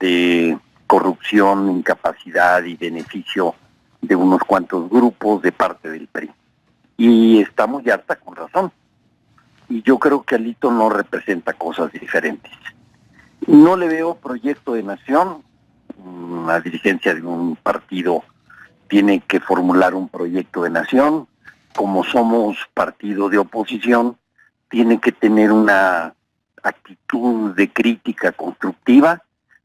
de corrupción, incapacidad y beneficio de unos cuantos grupos de parte del PRI. Y estamos ya hasta con razón. Y yo creo que Alito no representa cosas diferentes. No le veo proyecto de nación. La dirigencia de un partido tiene que formular un proyecto de nación. Como somos partido de oposición, tiene que tener una actitud de crítica constructiva.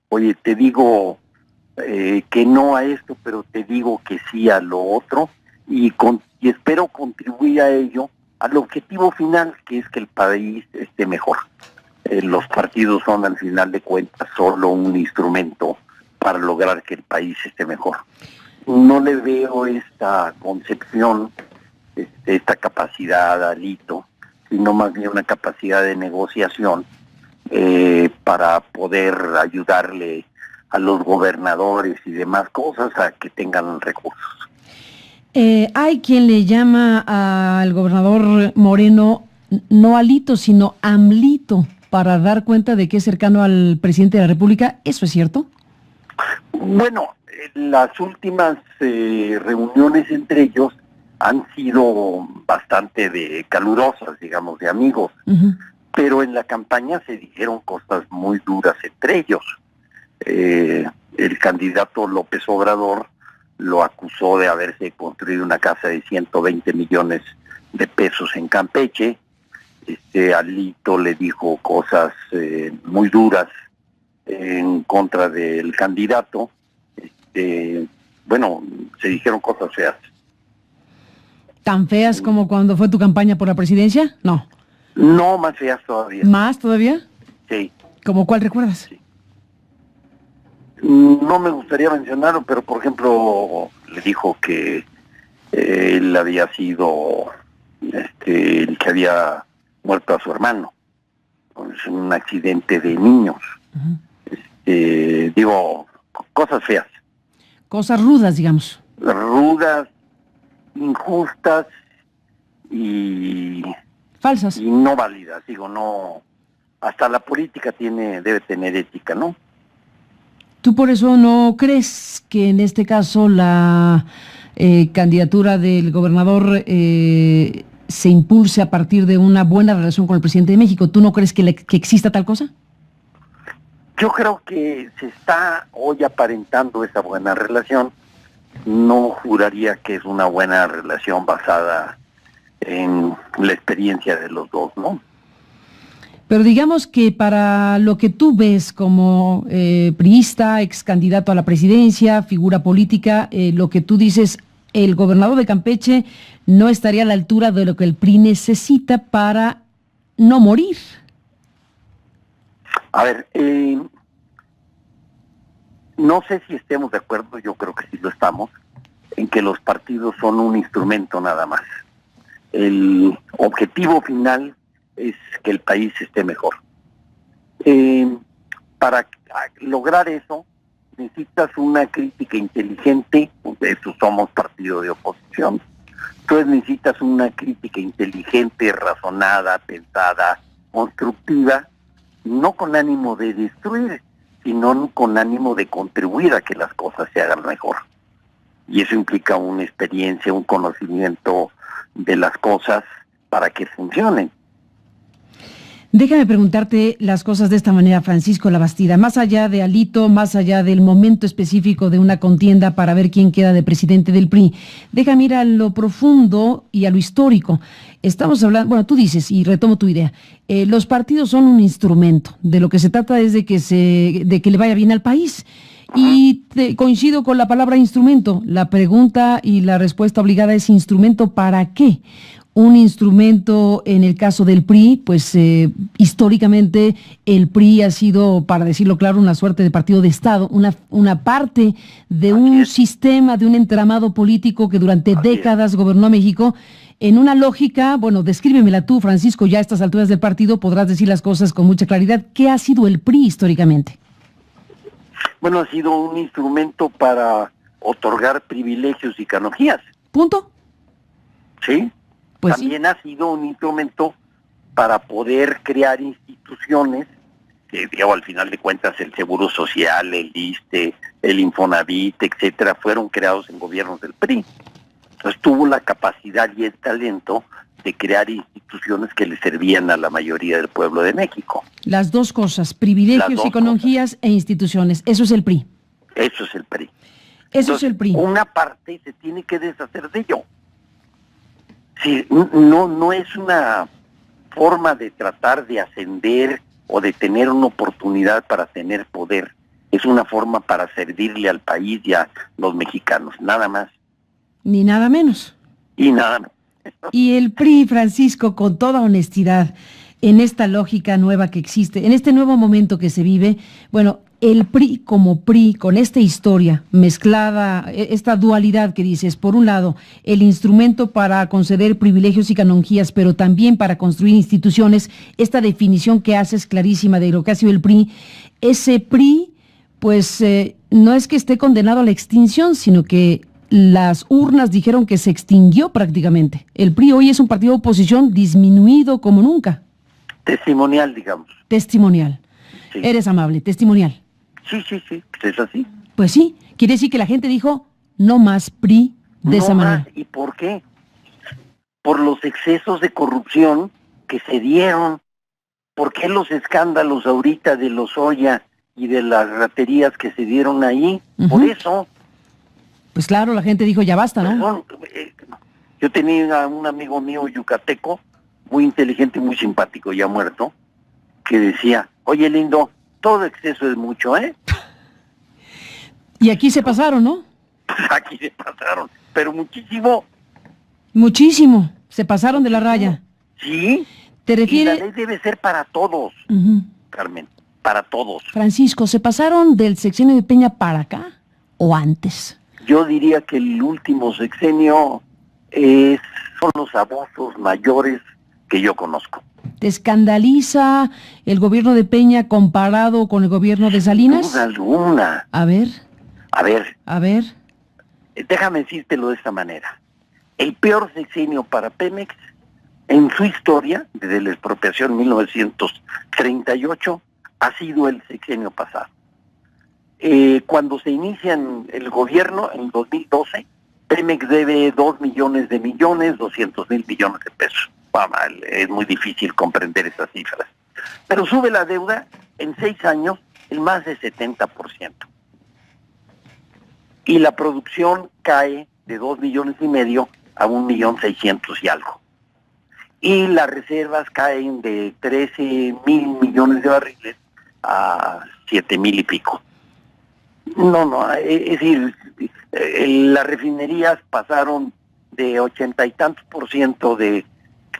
Oye, te digo que no a esto, pero te digo que sí a lo otro, y espero contribuir a ello, al objetivo final, que es que el país esté mejor. Los partidos son, al final de cuentas, solo un instrumento para lograr que el país esté mejor. No le veo esta concepción, esta capacidad a Alito, sino más bien una capacidad de negociación para poder ayudarle a los gobernadores y demás cosas a que tengan recursos. Hay quien le llama al gobernador Moreno no Alito, sino AMLito, para dar cuenta de que es cercano al presidente de la República. ¿Eso es cierto? Bueno, las últimas reuniones entre ellos han sido bastante calurosas, digamos, de amigos. Uh-huh. Pero en la campaña se dijeron cosas muy duras entre ellos. El candidato López Obrador lo acusó de haberse construido una casa de 120 millones de pesos en Campeche. Alito le dijo cosas muy duras en contra del candidato. Bueno, se dijeron cosas feas. ¿Tan feas como cuando fue tu campaña por la presidencia? No. No, más feas todavía. ¿Más todavía? Sí. ¿Cómo cuál recuerdas? Sí. No me gustaría mencionarlo, pero por ejemplo le dijo que él había sido el que había muerto a su hermano en un accidente de niños. Uh-huh. Digo, cosas feas. Cosas rudas, digamos. Rudas, injustas y falsas. Y no válidas, digo, no. Hasta la política debe tener ética, ¿no? ¿Tú por eso no crees que en este caso la candidatura del gobernador se impulse a partir de una buena relación con el presidente de México? ¿Tú no crees que exista tal cosa? Yo creo que se está hoy aparentando esa buena relación. No juraría que es una buena relación basada en la experiencia de los dos, ¿no? Pero digamos que para lo que tú ves como priista, ex candidato a la presidencia, figura política, lo que tú dices, el gobernador de Campeche no estaría a la altura de lo que el PRI necesita para no morir. A ver, no sé si estemos de acuerdo, yo creo que sí lo estamos, en que los partidos son un instrumento nada más. El objetivo final es que el país esté mejor. Para lograr eso, necesitas una crítica inteligente, de eso somos partido de oposición. Entonces necesitas una crítica inteligente, razonada, pensada, constructiva, no con ánimo de destruir, sino con ánimo de contribuir a que las cosas se hagan mejor. Y eso implica una experiencia, un conocimiento de las cosas para que funcionen. Déjame preguntarte las cosas de esta manera, Francisco Labastida. Más allá de Alito, más allá del momento específico de una contienda para ver quién queda de presidente del PRI, déjame ir a lo profundo y a lo histórico. Estamos hablando, bueno, tú dices, y retomo tu idea, los partidos son un instrumento. De lo que se trata es de que le vaya bien al país. Y coincido con la palabra instrumento. La pregunta y la respuesta obligada es ¿instrumento para qué? Un instrumento en el caso del PRI, pues históricamente el PRI ha sido, para decirlo claro, una suerte de partido de Estado, una parte de un sistema, de un entramado político que durante décadas gobernó a México en una lógica, bueno, descríbemela tú, Francisco, ya a estas alturas del partido podrás decir las cosas con mucha claridad. ¿Qué ha sido el PRI históricamente? Bueno, ha sido un instrumento para otorgar privilegios y canonjías. ¿Punto? Sí. Pues también ha sido un instrumento para poder crear instituciones digo, al final de cuentas el Seguro Social, el ISSSTE, el Infonavit, etcétera, fueron creados en gobiernos del PRI. Entonces tuvo la capacidad y el talento de crear instituciones que le servían a la mayoría del pueblo de México. Las dos cosas, privilegios y canonjías e instituciones. Eso es el PRI. Eso es el PRI. Eso Entonces, es el PRI. Una parte se tiene que deshacer de ello. Sí, no es una forma de tratar de ascender o de tener una oportunidad para tener poder. Es una forma para servirle al país y a los mexicanos, nada más. Ni nada menos. Y nada menos. Y el PRI, Francisco, con toda honestidad, en esta lógica nueva que existe, en este nuevo momento que se vive, bueno, el PRI como PRI, con esta historia mezclada, esta dualidad que dices, por un lado, el instrumento para conceder privilegios y canonjías, pero también para construir instituciones, esta definición que haces clarísima de lo que ha sido el PRI, ese PRI, pues no es que esté condenado a la extinción, sino que las urnas dijeron que se extinguió prácticamente. El PRI hoy es un partido de oposición disminuido como nunca. Testimonial, digamos. Testimonial. Sí. Eres amable, testimonial. Sí, es así. Pues sí, quiere decir que la gente dijo, no más PRI de esa manera. ¿Y por qué? Por los excesos de corrupción que se dieron. ¿Por qué los escándalos ahorita de Lozoya y de las raterías que se dieron ahí? Por eso. Pues claro, la gente dijo, ya basta, ¿no? Yo tenía un amigo mío yucateco, muy inteligente y muy simpático, ya muerto, que decía, oye, lindo, todo exceso es mucho, ¿eh? Y aquí se pasaron, ¿no? Aquí se pasaron, pero muchísimo. Muchísimo, se pasaron de la raya. Sí. ¿Te refieres? Y la ley debe ser para todos, Carmen, para todos. Francisco, ¿se pasaron del sexenio de Peña para acá o antes? Yo diría que el último sexenio son los abusos mayores que yo conozco. ¿Te escandaliza el gobierno de Peña comparado con el gobierno de Salinas? Sin duda alguna. A ver. Déjame decírtelo de esta manera. El peor sexenio para Pemex en su historia, desde la expropiación en 1938, ha sido el sexenio pasado. Cuando se inicia el gobierno, en 2012, Pemex debe 2 millones de millones, 200,000 millones de pesos. Es muy difícil comprender esas cifras. Pero sube la deuda en 6 años en más de 70%. Y la producción cae de 2,5 millones a 1,600,000 y algo. Y las reservas caen de 13,000 millones de barriles a 7,000 y pico. Es decir, las refinerías pasaron de 80 y tantos % de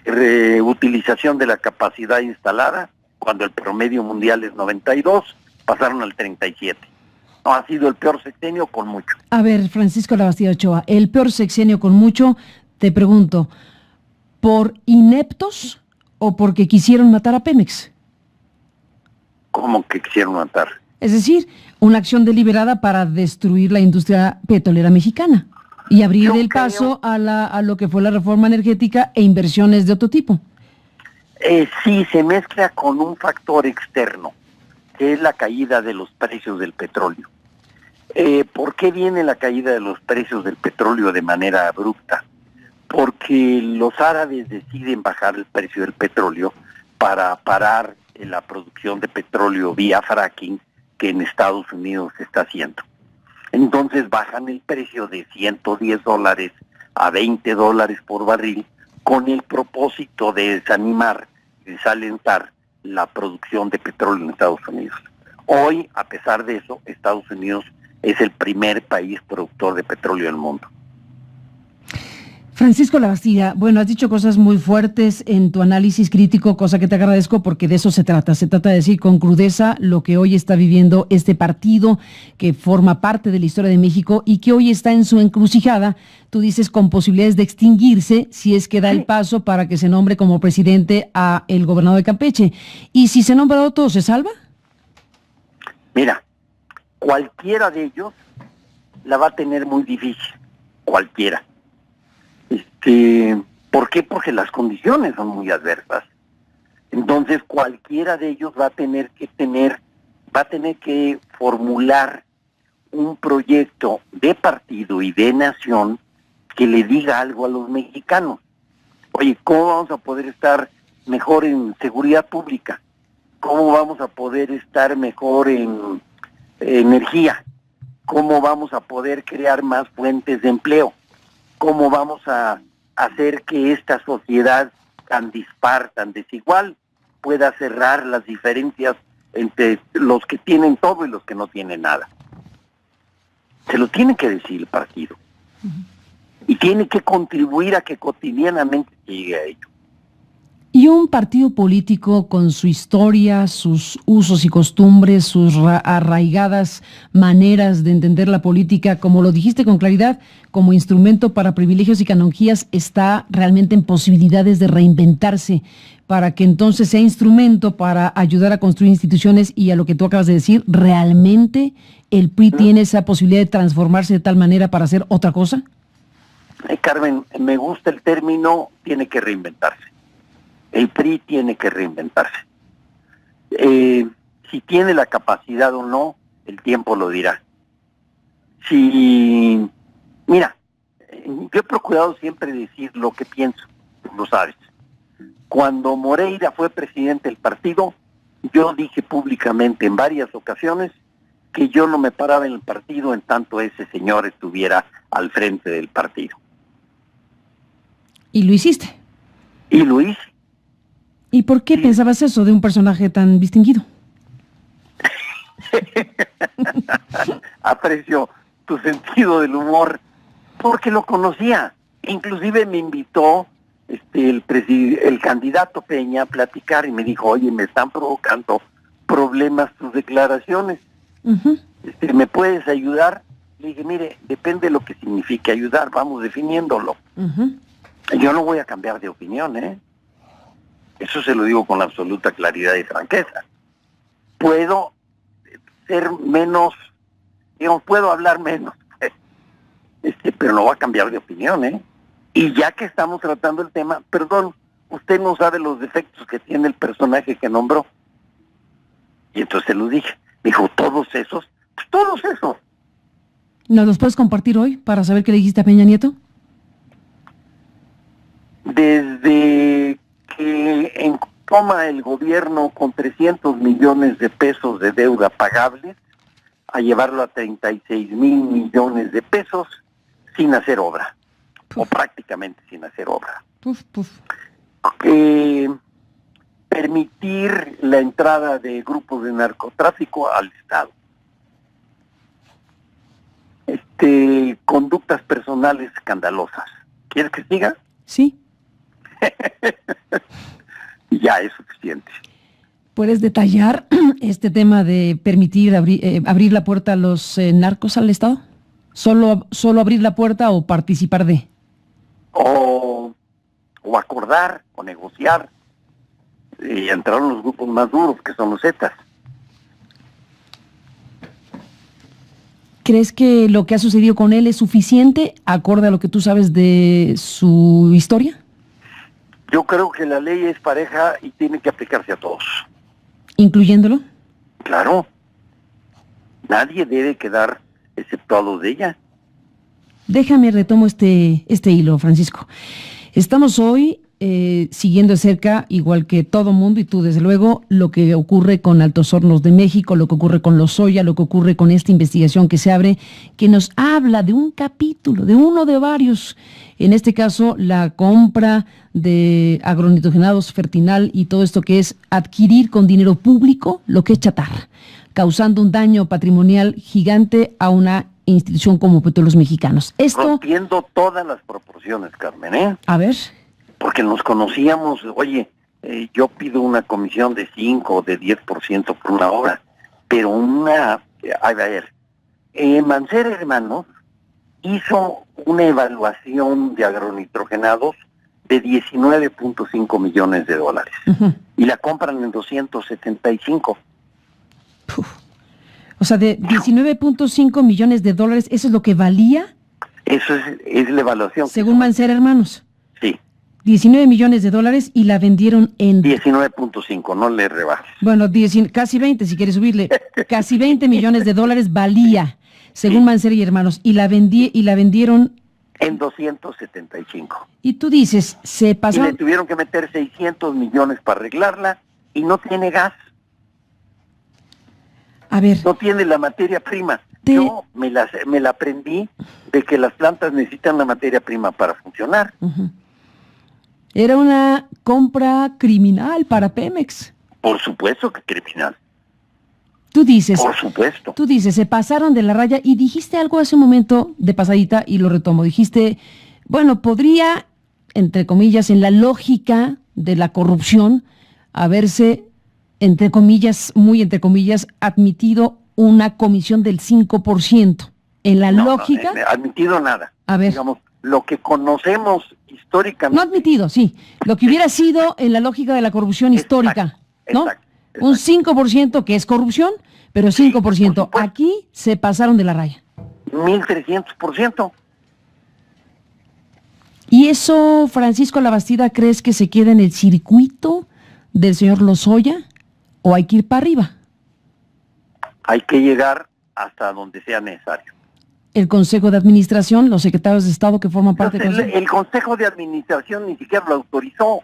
reutilización de la capacidad instalada, cuando el promedio mundial es 92, pasaron al 37. Ha sido el peor sexenio con mucho. A ver, Francisco Labastida Ochoa, el peor sexenio con mucho, te pregunto, ¿por ineptos o porque quisieron matar a Pemex? ¿Cómo que quisieron matar? Es decir, una acción deliberada para destruir la industria petrolera mexicana y abrir el paso a lo que fue la reforma energética e inversiones de otro tipo. Sí, se mezcla con un factor externo, que es la caída de los precios del petróleo. ¿Por qué viene la caída de los precios del petróleo de manera abrupta? Porque los árabes deciden bajar el precio del petróleo para parar la producción de petróleo vía fracking que en Estados Unidos se está haciendo. Entonces bajan el precio de $110 a $20 por barril con el propósito de desanimar y desalentar la producción de petróleo en Estados Unidos. Hoy, a pesar de eso, Estados Unidos es el primer país productor de petróleo del mundo. Francisco Labastida, bueno, has dicho cosas muy fuertes en tu análisis crítico, cosa que te agradezco porque de eso se trata. Se trata de decir con crudeza lo que hoy está viviendo este partido que forma parte de la historia de México y que hoy está en su encrucijada, tú dices, con posibilidades de extinguirse si es que da el paso para que se nombre como presidente a el gobernador de Campeche. ¿Y si se nombra otro, se salva? Mira, cualquiera de ellos la va a tener muy difícil, cualquiera. ¿Por qué? Porque las condiciones son muy adversas. Entonces cualquiera de ellos va a tener que formular un proyecto de partido y de nación que le diga algo a los mexicanos. Oye, ¿cómo vamos a poder estar mejor en seguridad pública? ¿Cómo vamos a poder estar mejor en energía? ¿Cómo vamos a poder crear más fuentes de empleo? ¿Cómo vamos a hacer que esta sociedad tan dispar, tan desigual, pueda cerrar las diferencias entre los que tienen todo y los que no tienen nada? Se lo tiene que decir el partido. Y tiene que contribuir a que cotidianamente llegue a ello. Y un partido político con su historia, sus usos y costumbres, sus arraigadas maneras de entender la política, como lo dijiste con claridad, como instrumento para privilegios y canonjías, está realmente en posibilidades de reinventarse para que entonces sea instrumento para ayudar a construir instituciones. Y a lo que tú acabas de decir, ¿realmente el PRI tiene esa posibilidad de transformarse de tal manera para hacer otra cosa? Carmen, me gusta el término, tiene que reinventarse. El PRI tiene que reinventarse. Si tiene la capacidad o no, el tiempo lo dirá. Mira, yo he procurado siempre decir lo que pienso, tú lo sabes. Cuando Moreira fue presidente del partido, yo dije públicamente en varias ocasiones que yo no me paraba en el partido en tanto ese señor estuviera al frente del partido. ¿Y lo hiciste? Y lo hice. ¿Y por qué pensabas eso de un personaje tan distinguido? Aprecio tu sentido del humor, porque lo conocía. Inclusive me invitó el candidato Peña a platicar y me dijo, oye, me están provocando problemas tus declaraciones. Uh-huh. ¿Me puedes ayudar? Le dije, mire, depende de lo que signifique ayudar, vamos definiéndolo. Uh-huh. Yo no voy a cambiar de opinión, ¿eh? Eso se lo digo con absoluta claridad y franqueza. Puedo ser menos, puedo hablar menos, pero no va a cambiar de opinión, ¿eh? Y ya que estamos tratando el tema, perdón, usted no sabe los defectos que tiene el personaje que nombró. Y entonces se lo dije. Dijo, ¿todos esos? Pues todos esos. ¿Nos los puedes compartir hoy para saber qué le dijiste a Peña Nieto? Desde que toma el gobierno con 300 millones de pesos de deuda pagables, a llevarlo a 36 mil millones de pesos sin hacer obra, o prácticamente sin hacer obra. Permitir la entrada de grupos de narcotráfico al Estado. Conductas personales escandalosas. ¿Quieres que siga? Sí. Ya es suficiente. ¿Puedes detallar este tema de permitir abrir la puerta a los narcos al Estado? ¿Solo abrir la puerta o participar de? O acordar, o negociar. Y entraron los grupos más duros, que son los Zetas. ¿Crees que lo que ha sucedido con él es suficiente, acorde a lo que tú sabes de su historia? Yo creo que la ley es pareja y tiene que aplicarse a todos. ¿Incluyéndolo? Claro. Nadie debe quedar exceptuado de ella. Déjame retomo este hilo, Francisco. Estamos hoy siguiendo de cerca, igual que todo mundo, y tú desde luego, lo que ocurre con Altos Hornos de México, lo que ocurre con Lozoya, lo que ocurre con esta investigación que se abre, que nos habla de un capítulo, de uno de varios, en este caso la compra de agronitrogenados, Fertinal y todo esto que es adquirir con dinero público lo que es chatarra, causando un daño patrimonial gigante a una institución como Petróleos Mexicanos. Esto rompiendo todas las proporciones, Carmen, ¿eh? A ver. Porque nos conocíamos, oye, yo pido una comisión de 5 o de 10% por una obra, pero Mancera Hermanos hizo una evaluación de agronitrogenados de 19.5 millones de dólares. Uh-huh. Y la compran en 275. O sea, de 19.5 millones de dólares, ¿eso es lo que valía? Eso es la evaluación. Según Mancera Hermanos. Sí. 19 millones de dólares y la vendieron en... 19.5, no le rebajes. Bueno, casi 20, si quieres subirle. Casi 20 millones de dólares valía, según Sí. Mancera y Hermanos, y la vendieron... En 275. Y tú dices, se Y le pasaron... tuvieron que meter 600 millones para arreglarla y no tiene gas, A ver, no tiene la materia prima. Yo me la aprendí de que las plantas necesitan la materia prima para funcionar. era una compra criminal para Pemex. Por supuesto que criminal. Tú dices, Por supuesto. se pasaron de la raya y dijiste algo hace un momento de pasadita y lo retomo. Dijiste, bueno, podría, entre comillas, en la lógica de la corrupción, haberse, entre comillas, muy entre comillas, admitido una comisión del 5%. En la lógica... No, admitido nada. A ver. Digamos, lo que conocemos históricamente. No admitido, sí. Lo que hubiera sido en la lógica de la corrupción histórica, ¿no? Exacto. Un 5% que es corrupción, pero 5%. Sí, por supuesto. Aquí se pasaron de la raya. 1,300%. ¿Y eso, Francisco Labastida, crees que se queda en el circuito del señor Lozoya o hay que ir para arriba? Hay que llegar hasta donde sea necesario. El Consejo de Administración, los secretarios de Estado que forman parte del Entonces, Consejo. el Consejo de Administración ni siquiera lo autorizó.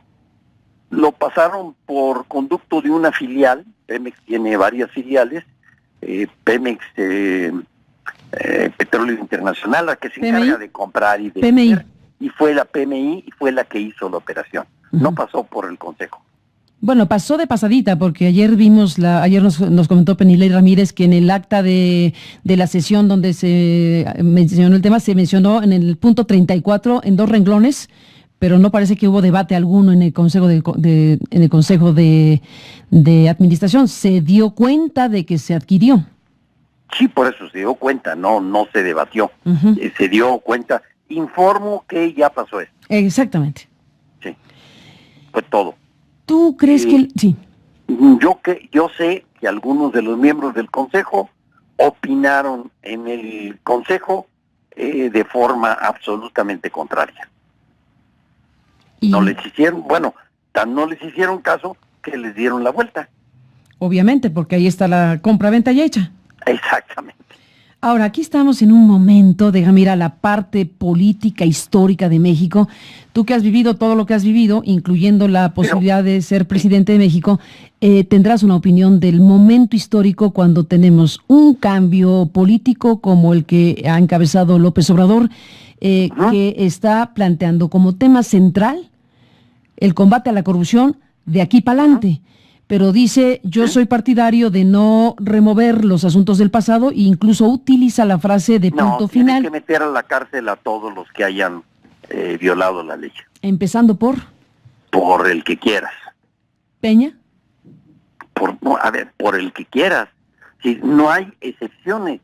Lo pasaron por conducto de una filial. Pemex tiene varias filiales. Pemex Petróleo Internacional, la que se encarga de comprar y de vender. Y fue la PMI y fue la que hizo la operación. No pasó por el Consejo. Bueno, pasó de pasadita, porque ayer vimos, ayer nos comentó Penilei Ramírez que en el acta de la sesión donde se mencionó el tema, se mencionó en el punto 34 en 2 renglones, pero no parece que hubo debate alguno en el Consejo de Administración. Se dio cuenta de que se adquirió. Sí, por eso se dio cuenta, no se debatió. Se dio cuenta. Informo que ya pasó esto. Exactamente. Sí, fue todo. ¿Tú crees que...? Sí. Yo sé que algunos de los miembros del Consejo opinaron en el Consejo de forma absolutamente contraria. No les hicieron, no les hicieron caso que les dieron la vuelta. Obviamente, porque ahí está la compra-venta ya hecha. Exactamente. Ahora, aquí estamos en un momento, déjame ir a la parte política histórica de México. Tú que has vivido todo lo que has vivido, incluyendo la posibilidad de ser presidente de México, tendrás una opinión del momento histórico cuando tenemos un cambio político como el que ha encabezado López Obrador, que está planteando como tema central el combate a la corrupción de aquí para adelante. Pero dice, yo soy partidario de no remover los asuntos del pasado e incluso utiliza la frase de punto final. Tiene que meter a la cárcel a todos los que hayan violado la ley. Empezando por... Por el que quieras. ¿Peña? Por el que quieras. Si no hay excepciones.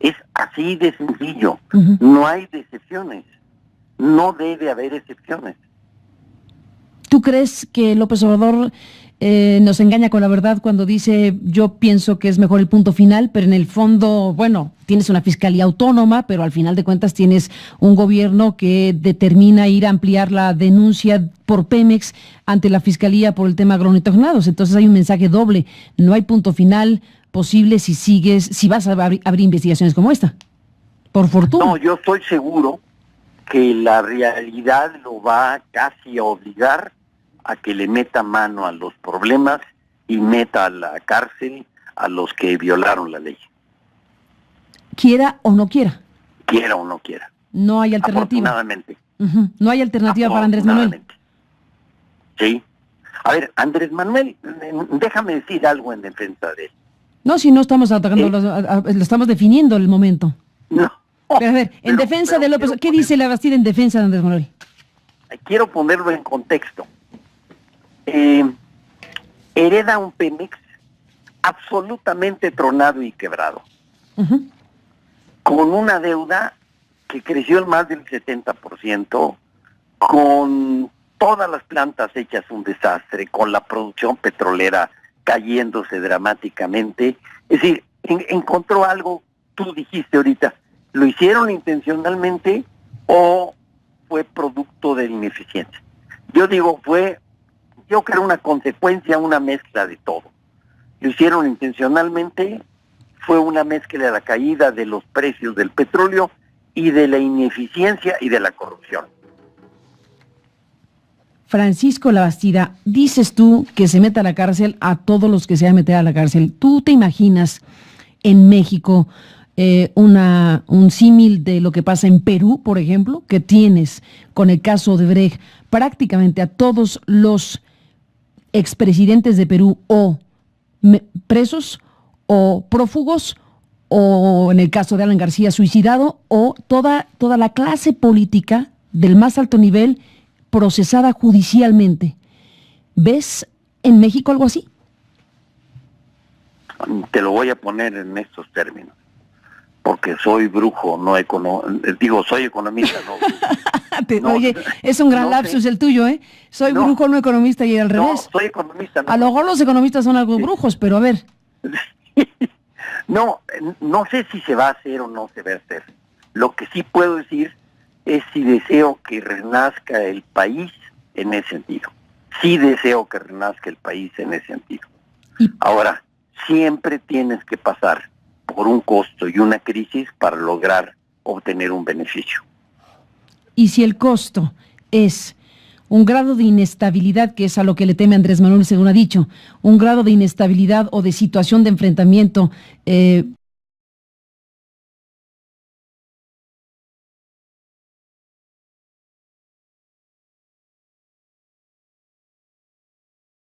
Es así de sencillo. No hay excepciones. No debe haber excepciones. ¿Tú crees que López Obrador nos engaña con la verdad cuando dice yo pienso que es mejor el punto final, pero en el fondo, tienes una fiscalía autónoma, pero al final de cuentas tienes un gobierno que determina ir a ampliar la denuncia por Pemex ante la fiscalía por el tema agronitrogenados? Entonces hay un mensaje doble. No hay punto final posible si vas a abrir investigaciones como esta. Por fortuna. No, yo estoy seguro que la realidad lo va casi a obligar a que le meta mano a los problemas y meta a la cárcel a los que violaron la ley. Quiera o no quiera. Quiera o no quiera. No hay alternativa. Afortunadamente. No hay alternativa para Andrés Manuel. Sí. A ver, Andrés Manuel, déjame decir algo en defensa de él. No, si no estamos atacando, lo estamos definiendo el momento. No. Pero a ver, en defensa de López, ¿qué dice Labastida en defensa de Andrés Manuel? Quiero ponerlo en contexto. Hereda un Pemex absolutamente tronado y quebrado, con una deuda que creció en más del 70%, con todas las plantas hechas un desastre, con la producción petrolera cayéndose dramáticamente. Es decir, encontró algo, tú dijiste ahorita, ¿lo hicieron intencionalmente o fue producto producto de la ineficiencia. Yo digo, yo creo una consecuencia, una mezcla de todo. Lo hicieron intencionalmente, fue una mezcla de la caída de los precios del petróleo y de la ineficiencia y de la corrupción. Francisco Labastida, dices tú que se meta a la cárcel a todos los que se van a meter a la cárcel. ¿Tú te imaginas en México un símil de lo que pasa en Perú, por ejemplo, que tienes con el caso de Brecht prácticamente a todos los expresidentes de Perú o presos o prófugos, o en el caso de Alan García suicidado, o toda la clase política del más alto nivel procesada judicialmente? ¿Ves en México algo así? Te lo voy a poner en estos términos, porque soy brujo, no soy economista, no. Oye, es un gran lapsus el tuyo, ¿eh? Soy brujo, no economista, y al revés. No, soy economista. A lo mejor los economistas son algo brujos, pero a ver. No sé si se va a hacer o no se va a hacer. Lo que sí puedo decir es si deseo que renazca el país en ese sentido. Sí deseo que renazca el país en ese sentido. Ahora, siempre tienes que pasar por un costo y una crisis para lograr obtener un beneficio. Y si el costo es un grado de inestabilidad, que es a lo que le teme Andrés Manuel, según ha dicho, un grado de inestabilidad o de situación de enfrentamiento